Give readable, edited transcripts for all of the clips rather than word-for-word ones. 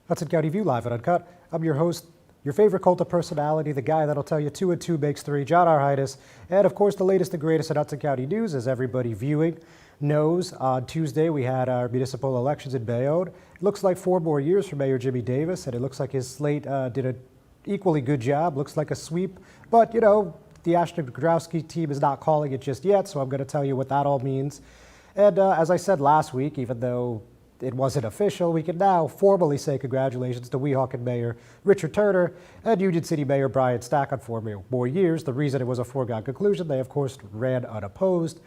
Hudson County View live at Uncut. I'm your host, your favorite cult of personality, the guy that'll tell you 2 and 2 makes 3, John Arhitis. And of course, the latest and greatest in Hudson County news, as everybody viewing knows. On Tuesday, we had our municipal elections in Bayonne. It looks like 4 more years for Mayor Jimmy Davis, and it looks like his slate did an equally good job. Looks like a sweep, but you know, the Ashton Growski team is not calling it just yet, so I'm going to tell you what that all means. And as I said last week, even though it wasn't official, we can now formally say congratulations to Weehawken Mayor Richard Turner and Union City Mayor Brian Stack on 4 more years. The reason it was a foregone conclusion, they of course ran unopposed.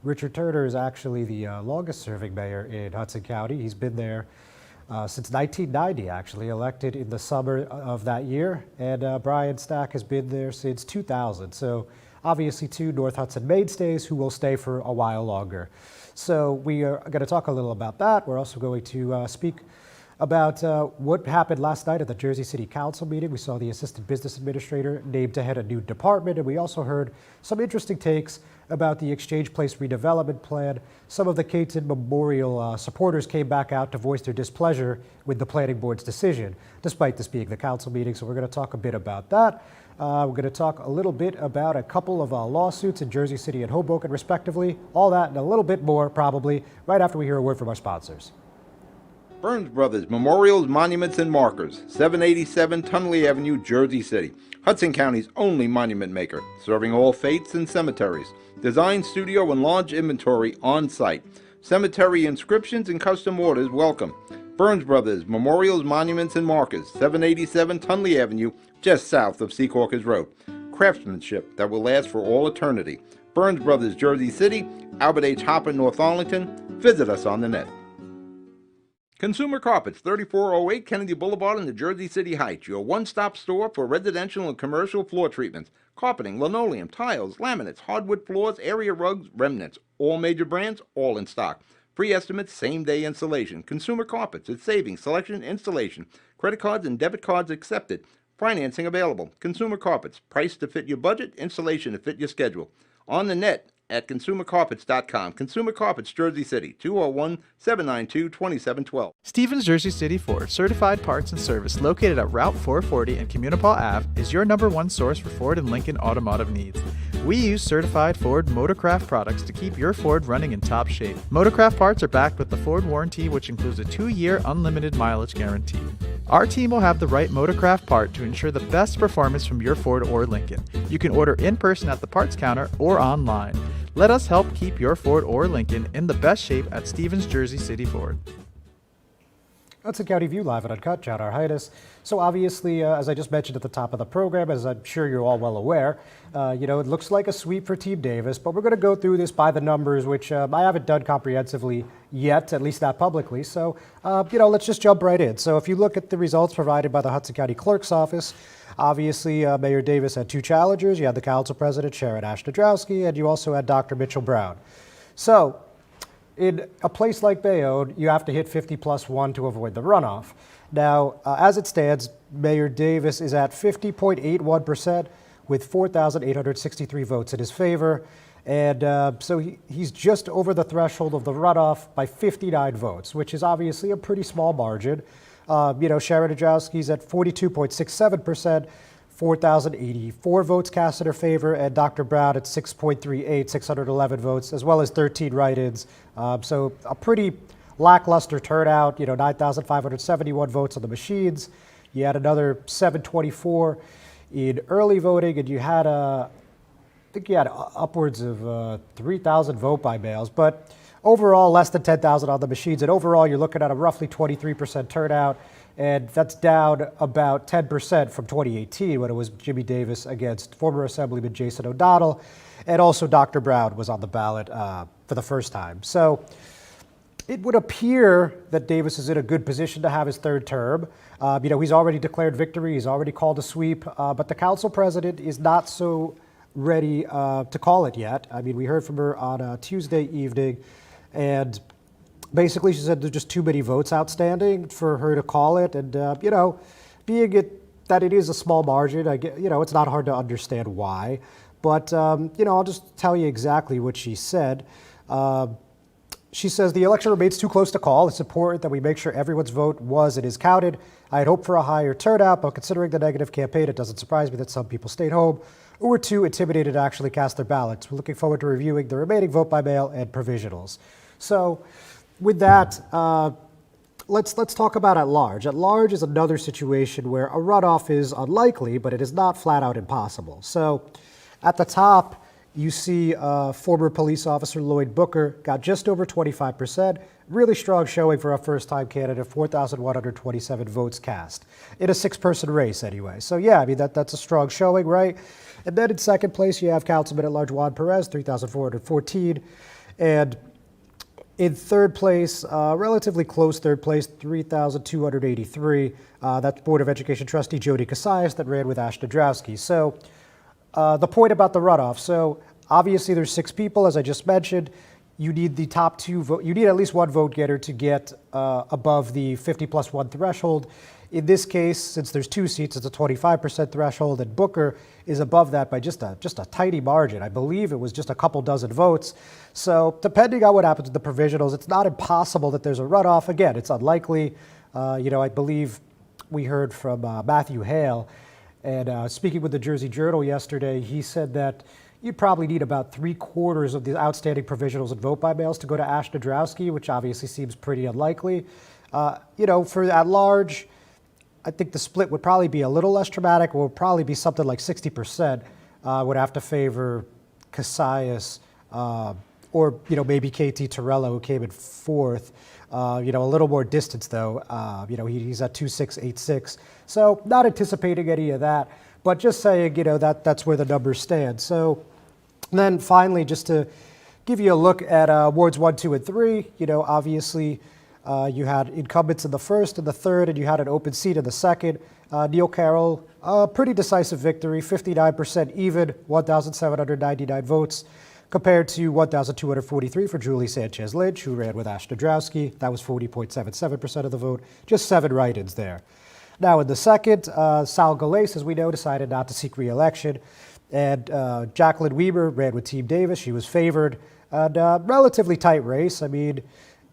Richard Turner is actually the longest serving mayor in Hudson County. He's been there since 1990, actually, elected in the summer of that year. And Brian Stack has been there since 2000. So obviously 2 North Hudson mainstays who will stay for a while longer. So we are going to talk a little about that. We're also going to speak about what happened last night at the Jersey City Council meeting. We saw the assistant business administrator named to head a new department, and we also heard some interesting takes about the Exchange Place redevelopment plan. Some of the Caton Memorial supporters came back out to voice their displeasure with the planning board's decision, despite this being the council meeting. So we're going to talk a bit about that. We're going to talk a little bit about a couple of lawsuits in Jersey City and Hoboken, respectively. All that and a little bit more, probably, right after we hear a word from our sponsors. Burns Brothers Memorials, Monuments, and Markers, 787 Tunley Avenue, Jersey City. Hudson County's only monument maker, serving all faiths and cemeteries. Design, studio, and large inventory on site. Cemetery inscriptions and custom orders welcome. Burns Brothers Memorials, Monuments, and Markers, 787 Tunley Avenue, just south of Secaucus Road. Craftsmanship that will last for all eternity. Burns Brothers, Jersey City, Albert H. Hopper, North Arlington. Visit us on the net. Consumer Carpets, 3408 Kennedy Boulevard in the Jersey City Heights, your one-stop store for residential and commercial floor treatments, carpeting, linoleum, tiles, laminates, hardwood floors, area rugs, remnants, all major brands, all in stock. Free estimates, same-day installation. Consumer Carpets, it's savings, selection, installation. Credit cards and debit cards accepted. Financing available. Consumer Carpets, price to fit your budget, installation to fit your schedule. On the net at consumercarpets.com. Consumer Carpets, Jersey City, 201-792-2712. Stevens Jersey City Ford, certified parts and service located at Route 440 and Communipaw Ave, is your #1 source for Ford and Lincoln automotive needs. We use certified Ford Motorcraft products to keep your Ford running in top shape. Motorcraft parts are backed with the Ford warranty, which includes a 2-year unlimited mileage guarantee. Our team will have the right Motorcraft part to ensure the best performance from your Ford or Lincoln. You can order in person at the parts counter or online. Let us help keep your Ford or Lincoln in the best shape at Stevens Jersey City Ford. Hudson County View live at Uncut, John Arhitis. So obviously, as I just mentioned at the top of the program, as I'm sure you're all well aware, it looks like a sweep for Team Davis, but we're going to go through this by the numbers, which I haven't done comprehensively yet, at least not publicly. So, let's just jump right in. So if you look at the results provided by the Hudson County Clerk's Office, obviously, Mayor Davis had 2 challengers. You had the council president, Sharon Ashdodrowski, and you also had Dr. Mitchell Brown. So in a place like Bayonne, you have to hit 50 plus 1 to avoid the runoff. Now, as it stands, Mayor Davis is at 50.81% with 4,863 votes in his favor. And so he's just over the threshold of the runoff by 59 votes, which is obviously a pretty small margin. Sharon Ajowski's at 42.67%, 4,084 votes cast in her favor, and Dr. Brown at 6.38, 611 votes, as well as 13 write-ins. So a pretty lackluster turnout, 9,571 votes on the machines. You had another 724 in early voting, and you had, I think you had upwards of 3,000 vote by mails, but overall less than 10,000 on the machines, and overall you're looking at a roughly 23% turnout, and that's down about 10% from 2018 when it was Jimmy Davis against former Assemblyman Jason O'Donnell, and also Dr. Brown was on the ballot for the first time. So it would appear that Davis is in a good position to have his 3rd term. He's already declared victory, he's already called a sweep, but the council president is not so ready to call it yet. I mean, we heard from her on Tuesday evening, and basically she said there's just too many votes outstanding for her to call it. And, being that it is a small margin, I get, it's not hard to understand why. But, I'll just tell you exactly what she said. She says, the election remains too close to call. It's important that we make sure everyone's vote was and is counted. I had hoped for a higher turnout, but considering the negative campaign, it doesn't surprise me that some people stayed home or were too intimidated to actually cast their ballots. We're looking forward to reviewing the remaining vote by mail and provisionals. So with that, let's talk about at large. At large is another situation where a runoff is unlikely, but it is not flat out impossible. So at the top, you see former police officer Lloyd Booker got just over 25%. Really strong showing for a first-time candidate, 4,127 votes cast. In a six-person race, anyway. So, yeah, I mean, that's a strong showing, right? And then in second place, you have Councilman at Large Juan Perez, 3,414. And in third place, relatively close third place, 3,283. That's Board of Education trustee Jody Casillas that ran with Ash Nadrowski. So, the point about the runoff. So obviously there's six people, as I just mentioned. You need the top two vote. You need at least one vote getter to get above the 50+1 threshold. In this case, since there's two seats, it's a 25% threshold, and Booker is above that by just a tiny margin. I believe it was just a couple dozen votes. So depending on what happens with the provisionals, it's not impossible that there's a runoff. Again, it's unlikely. I believe we heard from Matthew Hale. And speaking with the Jersey Journal yesterday, he said that you'd probably need about 3/4 of the outstanding provisionals and vote by mails to go to Ash Nadrowski, which obviously seems pretty unlikely. For at large, I think the split would probably be a little less dramatic. It would probably be something like 60% would have to favor Casillas or maybe KT Torello, who came in fourth. A little more distance, though. He's at 2,686. So not anticipating any of that, but just saying, that's where the numbers stand. So then finally, just to give you a look at wards 1, 2, and 3, obviously you had incumbents in the first and the third, and you had an open seat in the second. Neil Carroll, pretty decisive victory, 59% even, 1,799 votes. Compared to 1,243 for Julie Sanchez Lynch, who ran with Ash Nadrowski. That was 40.77% of the vote, just 7 write-ins there. Now in the second, Sal Galais, as we know, decided not to seek re-election. And Jacqueline Weber ran with Team Davis. She was favored. And relatively tight race. I mean,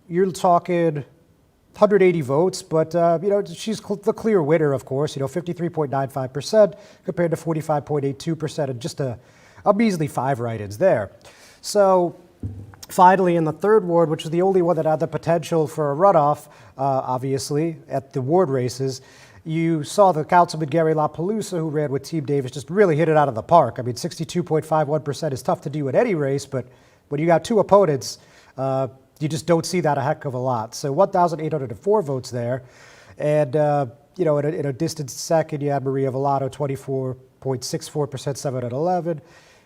you're talking 180 votes, but she's the clear winner, of course. 53.95% compared to 45.82%, and just a measly 5 write-ins there. So finally, in the third ward, which is the only one that had the potential for a runoff, obviously, at the ward races, you saw the Councilman Gary LaPalooza, who ran with Team Davis, just really hit it out of the park. I mean, 62.51% is tough to do in any race, but when you got two opponents, you just don't see that a heck of a lot. So 1,804 votes there. And, in a distant second, you had Maria Villado, 24.64%, 7 at 11.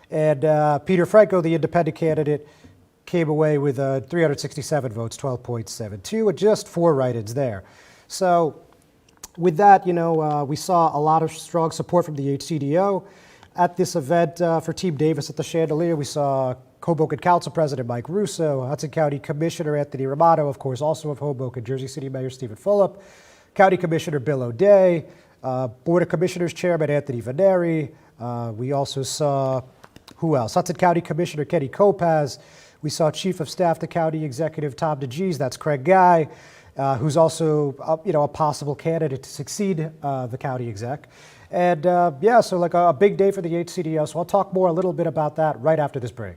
And Peter Franco, the independent candidate, came away with 367 votes, 12.72, and just 4 write-ins there. So with that, we saw a lot of strong support from the HCDO. At this event for Team Davis at the Chandelier, we saw Hoboken Council President Mike Russo, Hudson County Commissioner Anthony Romano, of course, also of Hoboken, Jersey City Mayor Stephen Fulop, County Commissioner Bill O'Day, Board of Commissioners Chairman Anthony Veneri. We also saw, who else? Hudson County Commissioner Kenny Kopaz. We saw Chief of Staff to County Executive Tom DeGees, that's Craig Guy, who's also a possible candidate to succeed the county exec. And so like a big day for the HCDO. So I'll talk more a little bit about that right after this break.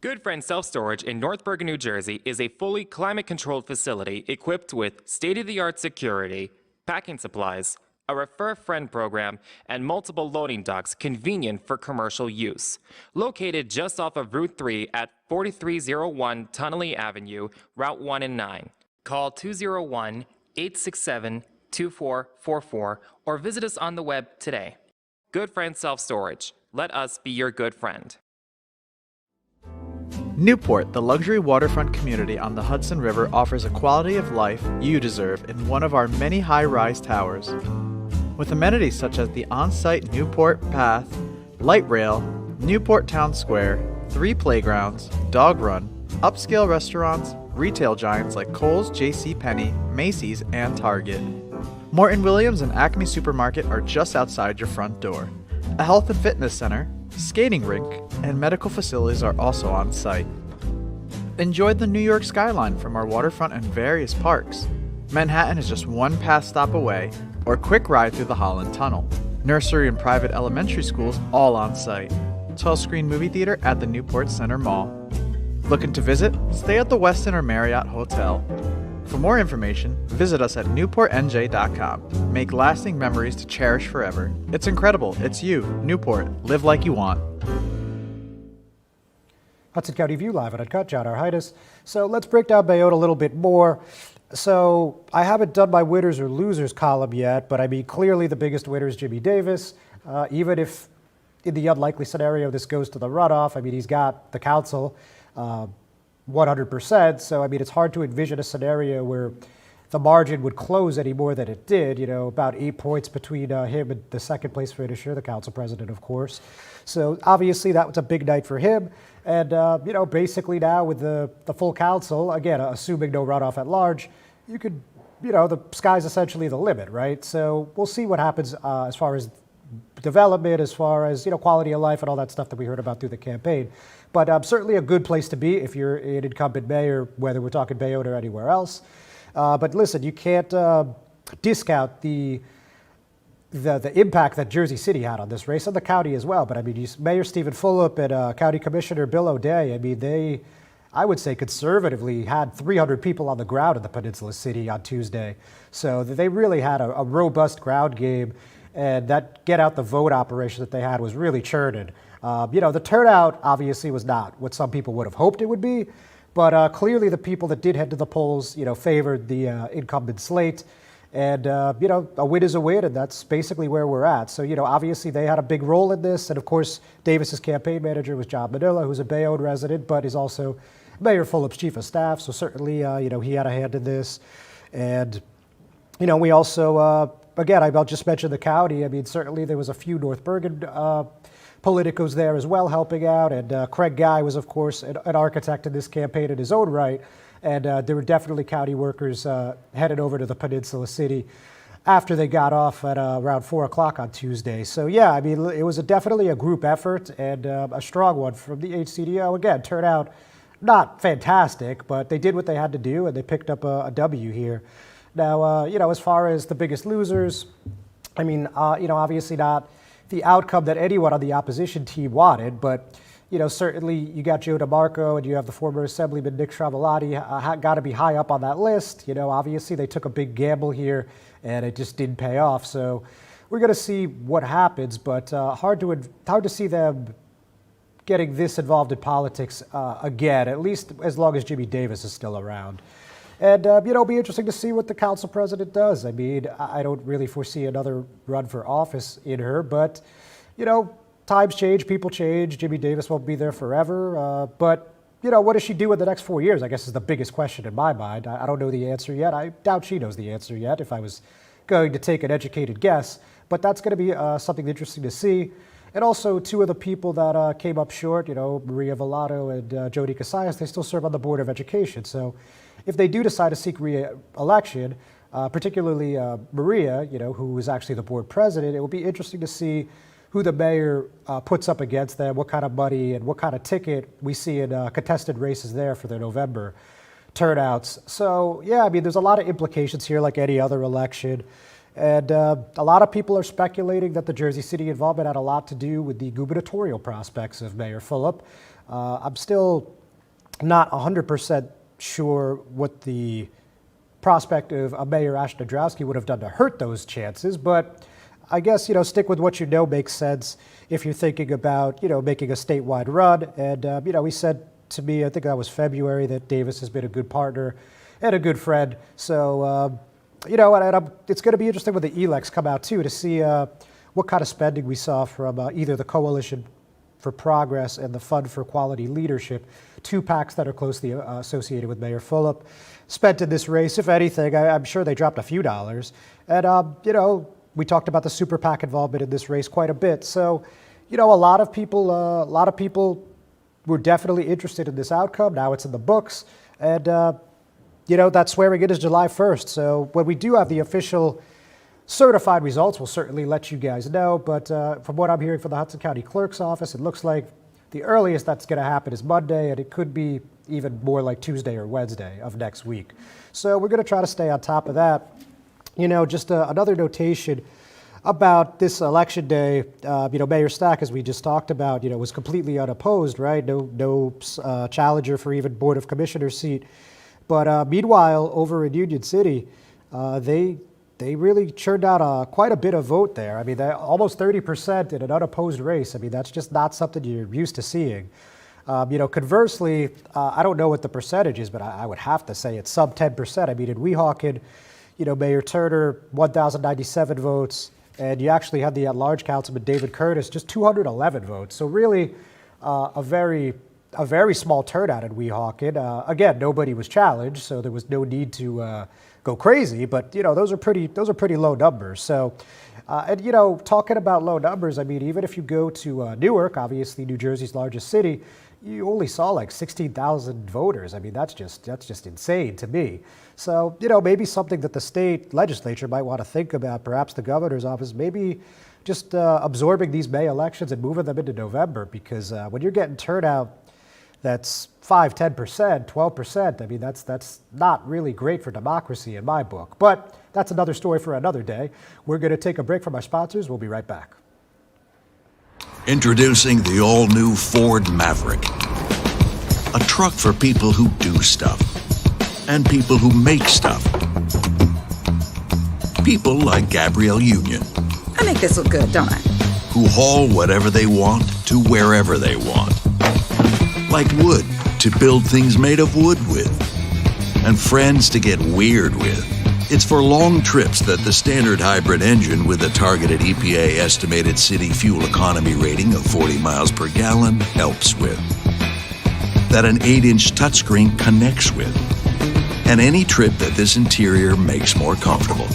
Good Friend Self Storage in North Bergen, New Jersey is a fully climate-controlled facility equipped with state-of-the-art security, packing supplies, a Refer a Friend program, and multiple loading docks convenient for commercial use. Located just off of Route 3 at 4301 Tunnelly Avenue, Route 1 and 9. Call 201-867-2444 or visit us on the web today. Good Friend Self Storage. Let us be your good friend. Newport, the luxury waterfront community on the Hudson River, offers a quality of life you deserve in one of our many high-rise towers. With amenities such as the on-site Newport Path, light rail, Newport Town Square, 3 playgrounds, dog run, upscale restaurants, retail giants like Kohl's, JCPenney, Macy's, and Target. Morton Williams and Acme Supermarket are just outside your front door. A health and fitness center, skating rink, and medical facilities are also on site. Enjoy the New York skyline from our waterfront and various parks. Manhattan is just one pass stop away, or quick ride through the Holland Tunnel. Nursery and private elementary schools all on site. 12-screen movie theater at the Newport Center Mall. Looking to visit? Stay at the Westin or Marriott Hotel. For more information, visit us at newportnj.com. Make lasting memories to cherish forever. It's incredible. It's you, Newport. Live like you want. Hudson County View live at Uncut, John Arhitis. So let's break down Bayonne a little bit more. So I haven't done my winners or losers column yet, but I mean, clearly the biggest winner is Jimmy Davis. Even if in the unlikely scenario this goes to the runoff, I mean, he's got the council 100%. So, I mean, it's hard to envision a scenario where the margin would close any more than it did, you know, about 8 points between him and the second place finisher, the council president, of course. So obviously that was a big night for him. And, you know, basically now with the full council, again, assuming no runoff at large, you could, you know, the sky's essentially the limit, right? So we'll see what happens as far as development, as far as, you know, quality of life and all that stuff that we heard about through the campaign. But certainly a good place to be if you're an incumbent mayor, whether we're talking Bayonne or anywhere else. But listen, you can't discount the impact that Jersey City had on this race and the county as well. But I mean, Mayor Stephen Fulop and County Commissioner Bill O'Day, I mean, they, I would say conservatively, had 300 people on the ground in the Peninsula City on Tuesday. So they really had a robust ground game. And that get out the vote operation that they had was really churning. You know, the turnout obviously was not what some people would have hoped it would be, but clearly the people that did head to the polls, you know, favored the incumbent slate. And, you know, a win is a win, and that's basically where we're at. So, you know, obviously they had a big role in this. And, of course, Davis's campaign manager was John Manila, who's a Bayonne resident, but is also Mayor Fulop's chief of staff. So certainly, you know, he had a hand in this. And, you know, we also, again, I'll just mention the county. I mean, certainly there was a few North Bergen politicos there as well helping out. And Craig Guy was, of course, an architect in this campaign in his own right. And there were definitely county workers headed over to the Peninsula City after they got off at around 4 o'clock on Tuesday. So, yeah, I mean, it was definitely a group effort and a strong one from the HCDO. Again, turnout not fantastic, but they did what they had to do, and they picked up a W here. Now, you know, as far as the biggest losers, I mean, you know, obviously not the outcome that anyone on the opposition team wanted, but, you know, certainly you got Joe DeMarco and you have the former Assemblyman Nick Travelati, got to be high up on that list. You know, obviously they took a big gamble here and it just didn't pay off. So we're going to see what happens, but hard to see them getting this involved in politics again, at least as long as Jimmy Davis is still around. And, you know, it'll be interesting to see what the council president does. I mean, I don't really foresee another run for office in her, but, you know, times change, people change. Jimmy Davis won't be there forever. But, you know, what does she do in the next 4 years, I guess is the biggest question in my mind. I don't know the answer yet. I doubt she knows the answer yet if I was going to take an educated guess. But that's going to be something interesting to see. And also, two of the people that came up short, you know, Maria Velato and Jody Casillas, they still serve on the Board of Education. So if they do decide to seek re-election, particularly Maria, you know, who is actually the board president, it will be interesting to see who the mayor puts up against them, what kind of money and what kind of ticket we see in contested races there for their November turnouts. So, yeah, I mean, there's a lot of implications here like any other election. And a lot of people are speculating that the Jersey City involvement had a lot to do with the gubernatorial prospects of Mayor Fulop. I'm still not 100% sure what the prospect of Mayor Ash Nadrowski would have done to hurt those chances, but I guess, you know, stick with what you know makes sense if you're thinking about, you know, making a statewide run. And, you know, he said to me, I think that was February, that Davis has been a good partner and a good friend. So, you know, and it's going to be interesting when the elects come out, too, to see what kind of spending we saw from either the Coalition for Progress and the Fund for Quality Leadership, two PACs that are closely associated with Mayor Fulop, spent in this race. If anything, I'm sure they dropped a few dollars. And, you know, we talked about the Super PAC involvement in this race quite a bit. So, you know, a lot of people were definitely interested in this outcome. Now it's in the books, and you know, that swearing in is July 1st. So when we do have the official certified results, we'll certainly let you guys know. But from what I'm hearing from the Hudson County Clerk's office, it looks like the earliest that's going to happen is Monday, and it could be even more like Tuesday or Wednesday of next week. So we're going to try to stay on top of that. You know, just another notation about this election day. You know, Mayor Stack, as we just talked about, you know, was completely unopposed, right? No challenger for even Board of Commissioners seat. But meanwhile, over in Union City, they really churned out quite a bit of vote there. I mean, almost 30% in an unopposed race. I mean, that's just not something you're used to seeing. You know, conversely, I don't know what the percentage is, but I would have to say it's sub 10%. I mean, in Weehawken, you know, Mayor Turner, 1,097 votes, and you actually had the at-large councilman, David Curtis, just 211 votes. So really, a very small turnout in Weehawken. Again, nobody was challenged, so there was no need to go crazy. But you know, those are pretty low numbers. So, and you know, talking about low numbers, I mean, even if you go to Newark, obviously New Jersey's largest city, you only saw like 16,000 voters. I mean, that's just insane to me. So, you know, maybe something that the state legislature might want to think about, perhaps the governor's office, maybe just absorbing these May elections and moving them into November, because when you're getting turnout that's 5, 10%, 12%, I mean, that's not really great for democracy in my book. But that's another story for another day. We're going to take a break from our sponsors. We'll be right back. Introducing the all-new Ford Maverick. A truck for people who do stuff. And people who make stuff. People like Gabrielle Union. I make this look good, don't I? Who haul whatever they want to wherever they want. Like wood to build things made of wood with. And friends to get weird with. It's for long trips that the standard hybrid engine with a targeted EPA estimated city fuel economy rating of 40 miles per gallon helps with. That an 8-inch touchscreen connects with. And any trip that this interior makes more comfortable.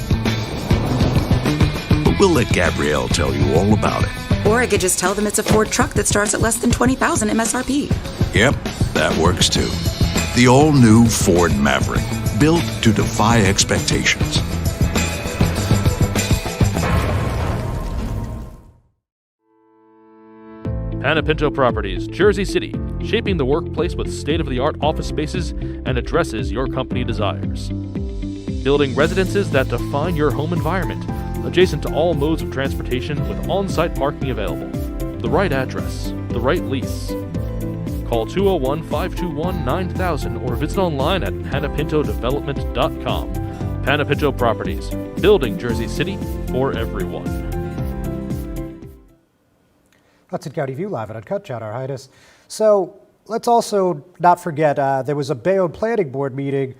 But we'll let Gabrielle tell you all about it. Or I could just tell them it's a Ford truck that starts at less than $20,000 MSRP. Yep, that works too. The all-new Ford Maverick. Built to defy expectations. Panepinto Properties, Jersey City, shaping the workplace with state-of-the-art office spaces and addresses your company desires. Building residences that define your home environment, adjacent to all modes of transportation with on-site parking available. The right address, the right lease. Call 201-521-9000 or visit online at panepintodevelopment.com. Panepinto Properties, building Jersey City for everyone. Hudson County View live at Uncut, Chowder Hiatus. So let's also not forget there was a Bayonne Planning Board meeting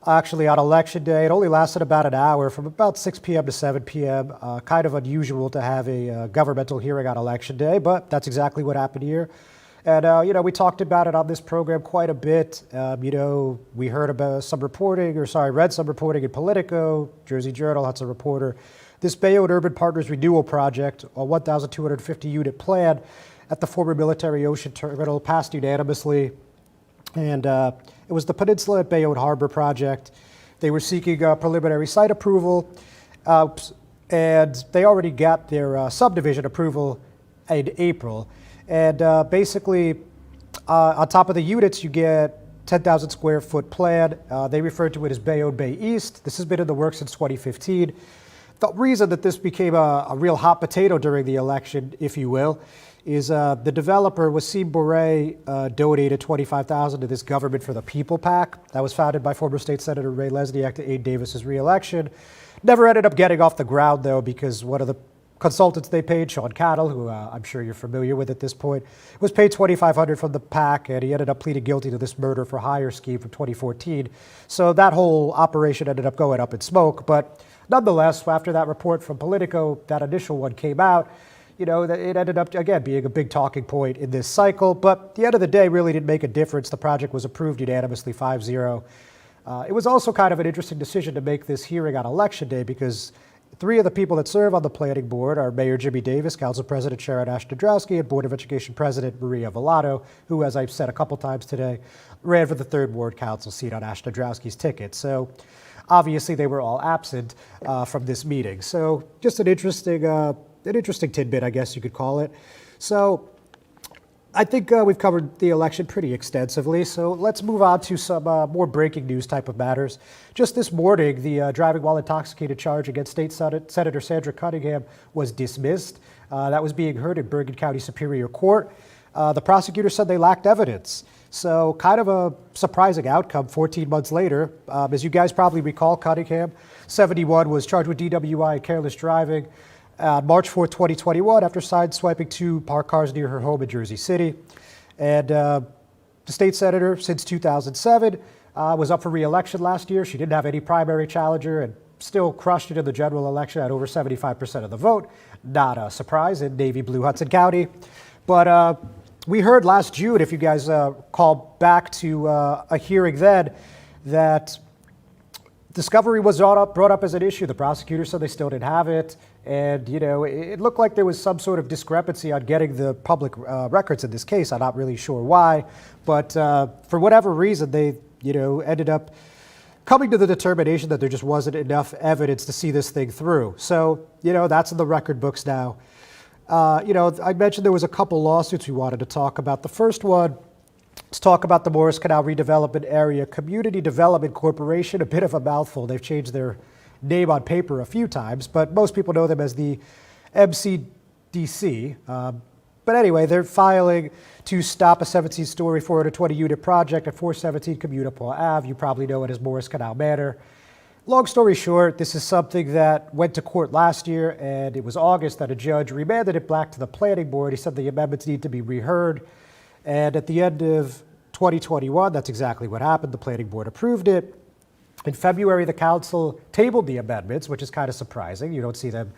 actually on Election Day. It only lasted about an hour, from about 6 p.m. to 7 p.m. Kind of unusual to have a governmental hearing on Election Day, but that's exactly what happened here. And, you know, we talked about it on this program quite a bit. You know, we heard about read some reporting in Politico, Jersey Journal, Hudson Reporter. This Bayonne Urban Partners Renewal Project, a 1,250-unit plan at the former military ocean terminal, passed unanimously. And it was the Peninsula at Bayonne Harbor project. They were seeking preliminary site approval, and they already got their subdivision approval in April. And basically, on top of the units, you get 10,000 square foot plan. They refer to it as Bayonne Bay East. This has been in the works since 2015. The reason that this became a real hot potato during the election, if you will, is the developer, Wasim Bourret, donated $25,000 to this Government for the People PAC that was founded by former State Senator Ray Lesniak to aid Davis's reelection. Never ended up getting off the ground, though, because one of the consultants they paid, Sean Cattle, who I'm sure you're familiar with at this point, was paid $2,500 from the PAC, and he ended up pleading guilty to this murder for hire scheme from 2014. So that whole operation ended up going up in smoke. But nonetheless, after that report from Politico, that initial one came out, you know, it ended up, again, being a big talking point in this cycle. But at the end of the day, really didn't make a difference. The project was approved unanimously 5-0. It was also kind of an interesting decision to make this hearing on Election Day, because Three of the people that serve on the planning board are Mayor Jimmy Davis, Council President Sharon Ashdodrowski, and Board of Education President Maria Villado, who, as I've said a couple times today, ran for the 3rd Ward Council seat on Ashdodrowski's ticket. So obviously they were all absent from this meeting. So just an interesting tidbit, I guess you could call it. So I think we've covered the election pretty extensively, so let's move on to some more breaking news type of matters. Just this morning, the driving while intoxicated charge against State Senator Sandra Cunningham was dismissed. That was being heard in Bergen County Superior Court. The prosecutor said they lacked evidence. So kind of a surprising outcome 14 months later. As you guys probably recall, Cunningham, 71, was charged with DWI and careless driving on March 4, 2021, after sideswiping 2 parked cars near her home in Jersey City. And the state senator since 2007 was up for re-election last year. She didn't have any primary challenger and still crushed it in the general election at over 75% of the vote. Not a surprise in navy blue Hudson County. But we heard last June, if you guys call back to a hearing then, that discovery was brought up as an issue. The prosecutor said they still didn't have it. And, you know, it looked like there was some sort of discrepancy on getting the public records in this case. I'm not really sure why. But for whatever reason, they, ended up coming to the determination that there just wasn't enough evidence to see this thing through. So, that's in the record books now. I mentioned there was a couple lawsuits we wanted to talk about. The first one, let's talk about the Morris Canal Redevelopment Area Community Development Corporation. A bit of a mouthful. They've changed their name on paper a few times, but most people know them as the MCDC. But anyway, they're filing to stop a 17-story, 420-unit project at 417 Communipaw Ave. You probably know it as Morris Canal Manor. Long story short, this is something that went to court last year, and it was August that a judge remanded it back to the planning board. He said the amendments need to be reheard. And at the end of 2021, that's exactly what happened. The planning board approved it. In February, the council tabled the amendments, which is kind of surprising. You don't see them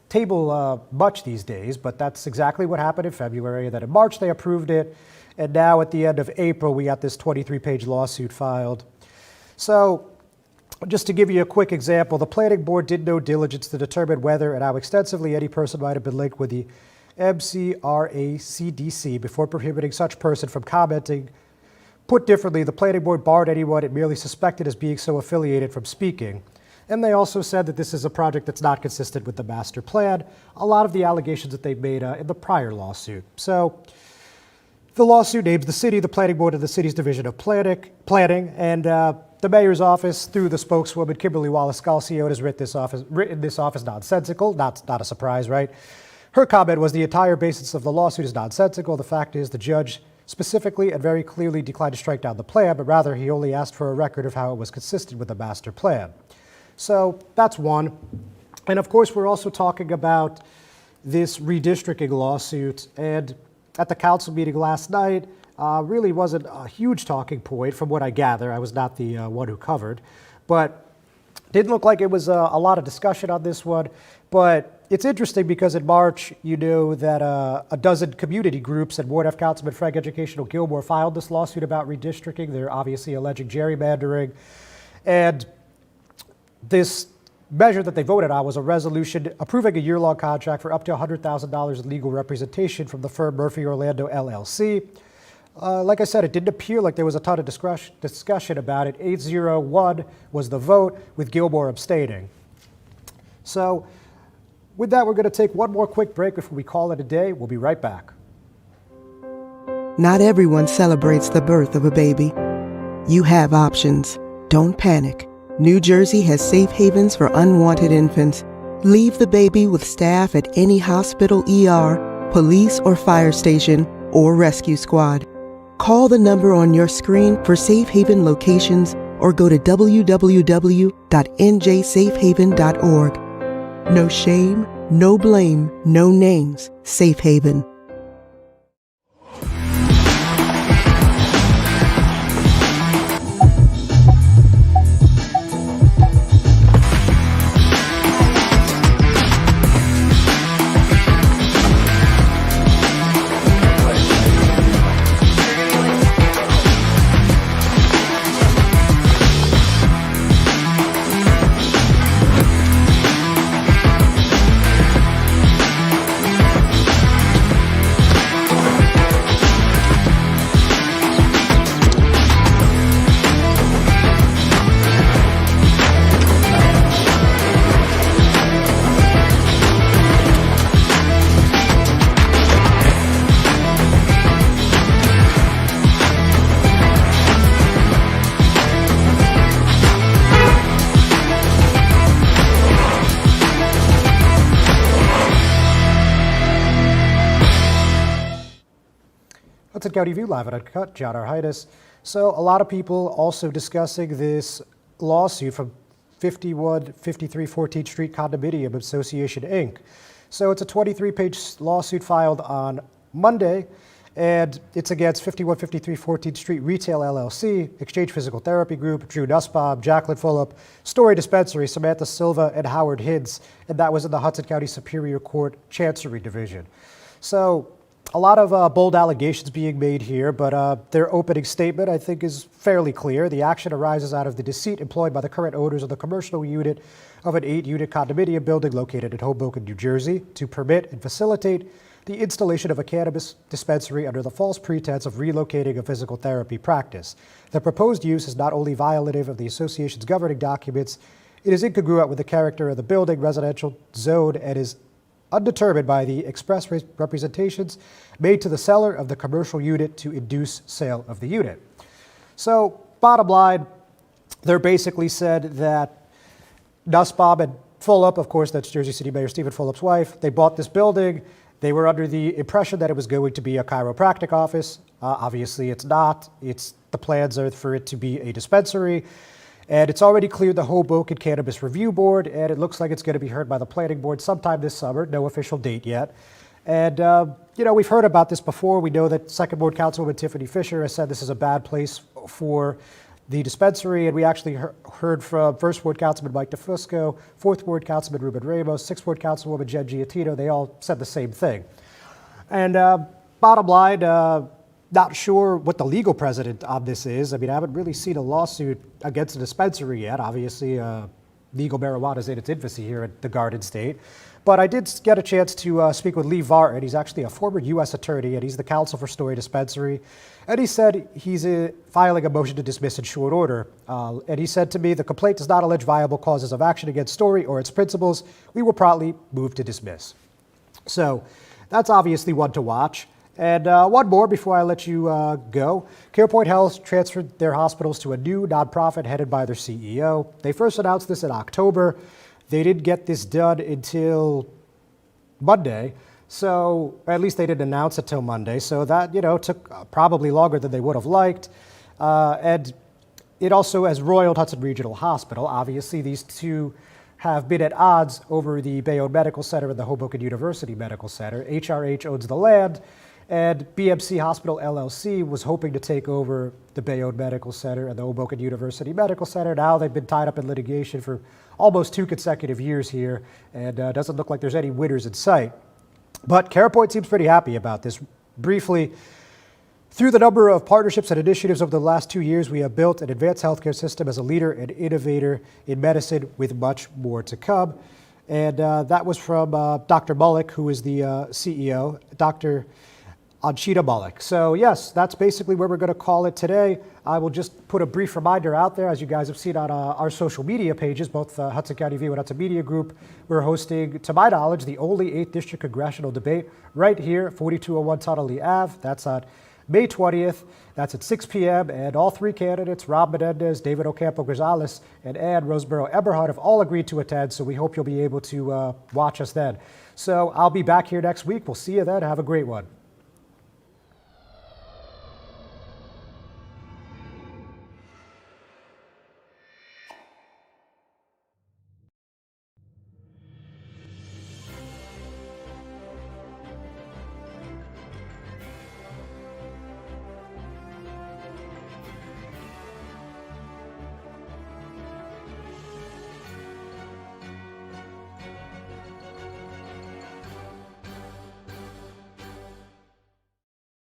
table much these days, but that's exactly what happened in February. Then in March, they approved it. And now at the end of April, we got this 23-page lawsuit filed. So just to give you a quick example, the planning board did no diligence to determine whether and how extensively any person might have been linked with the MCRACDC before prohibiting such person from commenting. Put differently, the planning board barred anyone it merely suspected as being so affiliated from speaking. And they also said that this is a project that's not consistent with the master plan, a lot of the allegations that they made in the prior lawsuit. So the lawsuit names the city, the planning board, and the city's division of planning, and the mayor's office, through the spokeswoman, Kimberly Wallace-Scalcione, has written this off as nonsensical. Not a surprise, right? Her comment was the entire basis of the lawsuit is nonsensical. The fact is the judge specifically and very clearly declined to strike down the plan, but rather he only asked for a record of how it was consistent with the master plan. So that's one. And of course, we're also talking about this redistricting lawsuit. And at the council meeting last night, really wasn't a huge talking point from what I gather. I was not the one who covered, but didn't look like it was a lot of discussion on this one. But it's interesting because in March, you know that a dozen community groups and Ward F. Councilman Frank Educational Gilmore filed this lawsuit about redistricting. They're obviously alleging gerrymandering. And this measure that they voted on was a resolution approving a year-long contract for up to $100,000 in legal representation from the firm Murphy Orlando LLC. Like I said, it didn't appear like there was a ton of discussion about it. 8-0-1 was the vote, with Gilmore abstaining. So with that, we're going to take one more quick break before we call it a day. We'll be right back. Not everyone celebrates the birth of a baby. You have options. Don't panic. New Jersey has safe havens for unwanted infants. Leave the baby with staff at any hospital, ER, police or fire station, or rescue squad. Call the number on your screen for safe haven locations or go to www.njsafehaven.org. No shame, no blame, no names. Safe Haven. Hudson County View live at Uncut, John Arhitis. So a lot of people also discussing this lawsuit from 5153 14th Street Condominium Association, Inc. So it's a 23-page lawsuit filed on Monday, and it's against 5153 14th Street Retail LLC, Exchange Physical Therapy Group, Drew Nussbaum, Jacqueline Fulop, Story Dispensary, Samantha Silva, and Howard Hintz, and that was in the Hudson County Superior Court Chancery Division. So a lot of bold allegations being made here, but their opening statement, I think, is fairly clear. The action arises out of the deceit employed by the current owners of the commercial unit of an 8-unit condominium building located in Hoboken, New Jersey, to permit and facilitate the installation of a cannabis dispensary under the false pretense of relocating a physical therapy practice. The proposed use is not only violative of the association's governing documents, it is incongruent with the character of the building, residential zone, and is undetermined by the express representations made to the seller of the commercial unit to induce sale of the unit. So, bottom line, they're basically said that Nussbaum and Fulop, of course, that's Jersey City Mayor Stephen Fulop's wife, they bought this building. They were under the impression that it was going to be a chiropractic office. Obviously, it's not. The plans are for it to be a dispensary. And it's already cleared the Hoboken Cannabis Review Board, and it looks like it's going to be heard by the Planning Board sometime this summer. No official date yet. And, we've heard about this before. We know that Second Ward Councilwoman Tiffany Fisher has said this is a bad place for the dispensary, and we actually heard from First Ward Councilman Mike DeFusco, Fourth Ward Councilman Ruben Ramos, Sixth Ward Councilwoman Jen Giattino. They all said the same thing. And bottom line, not sure what the legal precedent on this is. I mean, I haven't really seen a lawsuit against a dispensary yet. Obviously, legal marijuana is in its infancy here at the Garden State. But I did get a chance to speak with Lee Vartan. He's actually a former U.S. attorney, and he's the counsel for Story Dispensary. And he said he's filing a motion to dismiss in short order. And he said to me, the complaint does not allege viable causes of action against Story or its principals. We will promptly move to dismiss. So that's obviously one to watch. And one more before I let you go. CarePoint Health transferred their hospitals to a new nonprofit headed by their CEO. They first announced this in October. They didn't get this done until Monday. So at least they didn't announce it till Monday. So that, took probably longer than they would have liked. And it also has roiled Hudson Regional Hospital. Obviously, these two have been at odds over the Bayonne Medical Center and the Hoboken University Medical Center. HRH owns the land, and BMC Hospital LLC was hoping to take over the Bayonne Medical Center and the Hoboken University Medical Center. Now they've been tied up in litigation for almost 2 consecutive years here, and doesn't look like there's any winners in sight. But CarePoint seems pretty happy about this. Briefly, through the number of partnerships and initiatives over the last 2 years, we have built an advanced healthcare system as a leader and innovator in medicine with much more to come. And that was from Dr. Mullick, who is the CEO, Dr. Anchita Mullick. So yes, that's basically where we're going to call it today. I will just put a brief reminder out there, as you guys have seen on our social media pages, both Hudson County View and Hudson Media Group. We're hosting, to my knowledge, the only 8th District Congressional debate right here, 4201 Tunnelly Ave. That's on May 20th. That's at 6 p.m. And all 3 candidates, Rob Menendez, David Ocampo-Gonzalez, and Ann Roseborough-Eberhard, have all agreed to attend. So we hope you'll be able to watch us then. So I'll be back here next week. We'll see you then. Have a great one.